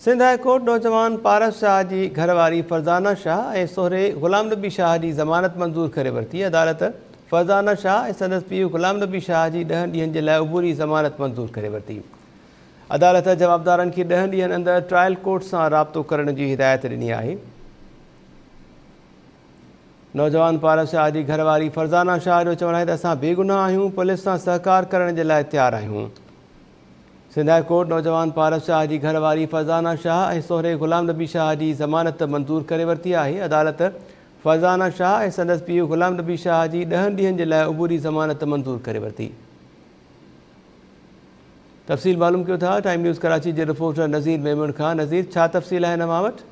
Sindh high court नौजवान पारस शाह की घरवारी फरज़ाना शाह ऐं सोहरे ग़ुलाम नबी शाह की ज़मानत मंज़ूर करे वरिती। अदालत फरज़ाना शाह ऐं संदसि पीउ ग़ुलाम नबी शाह की 10 ॾींहनि जे लाइ उबूरी ज़मानत मंज़ूर करे वरिती। अदालत जवाबदारनि खे 10 ॾींहनि अंदरि ट्रायल कोर्ट सां राब्तो करण जी हिदायत ॾिनी आहे। नौजवान पारस शाह की घरवारी फरज़ाना शाह जो चवणु आहे त असां बेगुनाह आहियूं, पुलिस सां सहकार करण जे लाइ तयारु आहियूं। सिंध हाई कोर्ट नौजवान पारस शाह की घरवारी फरज़ाना शाह ऐं सोहरे ग़ुलाम नबी शाह की ज़मानत मंज़ूर करे वरिती आहे। अदालत फरज़ाना शाह ऐं संदसि पीउ ग़ुलाम नबी शाह की 10 ॾींहनि जे लाइ उबूरी ज़मानत मंज़ूर करे वरिती। तफ़सील मालूम कयो था टाइम न्यूज़ कराची के रिपोर्टर नज़ीर मेमून खां। नज़ीर, छा तफ़सील आहे हिन मां वटि?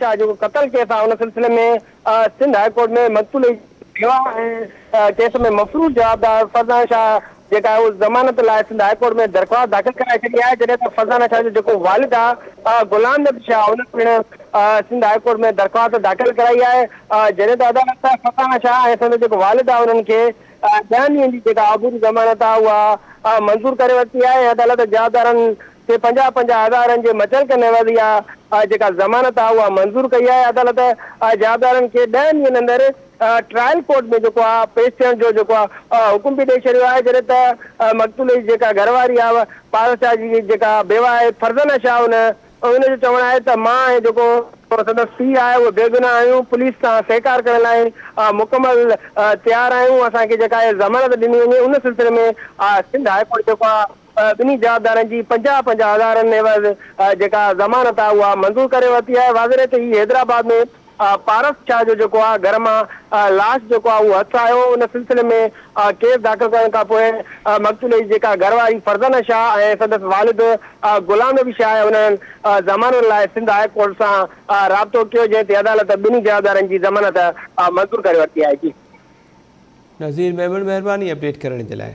जो कत्ल केस आहे उन सिलसिले में सिंध हाई कोर्ट में मक़तूल केस में मफरूज़ जवाबदार फरज़ाना शाह जेका है उस ज़मानत लाइ सिंध हाई कोर्ट में दरख़्वास्त दाख़िल कराए छॾी आहे। जॾहिं त फरज़ाना शाह जो जेको वालिद आहे ग़ुलाम नबी शाह उन पिणु सिंध हाई कोर्ट में दरख़्वास्त दाख़िल कराई आहे। जॾहिं त अदालत फरज़ाना शाह ऐं संदसि जेको वालिद आहे उन्हनि खे 10 ॾींहनि जी जेका अबूरी ज़मानत आहे उहा मंज़ूर करे वरिती आहे। अदालत जवाबदारनि खे 50-50 हज़ारनि जे मचल नवाज़ी जेका ज़मानत आहे उहा मंज़ूर कई आहे। अदालत जवाबदारनि खे 10 ॾींहनि अंदरि ट्रायल कोर्ट में जेको आहे पेश थियण जो जेको आहे हुकुम बि ॾेई छॾियो आहे। जॾहिं त मक़तूल जी जेका घरवारी आहे पारस शाह जी जेका बेवा आहे फरज़ाना शाह उनजो चवणु आहे त मां ऐं जेको संदसि पीउ आहे उहे बेगुनाह आहियूं, पुलिस सां सहकार करण लाइ मुकमल तयारु आहियूं। असांखे जेका आहे ज़मानत ॾिनी वञे उन सिलसिले में सिंध हाई कोर्ट जेको आहे ॿिन्ही जवाबदारनि जी 50-50 हज़ारनि एवज़ जेका ज़मानत आहे उहा मंज़ूर करे वरिती आहे। वाज़ेह त ही हैदराबाद में पारस शाह जो जेको आहे घर मां लाश जेको आहे उहो हथु आयो। उन सिलसिले में केस दाख़िल करण खां पोइ मक़तूल जी जेका घरवारी फरज़ाना शाह ऐं संदसि वालिद ग़ुलाम नबी शाह उन्हनि ज़मानत लाइ सिंध हाई कोर्ट सां राब्तो कयो, जंहिं ते अदालत ॿिन्ही जवाबदारनि जी ज़मानत मंज़ूर करे वरिती आहे। जी नज़ीर मेमून, महिरबानी अपडेट करण जे लाइ।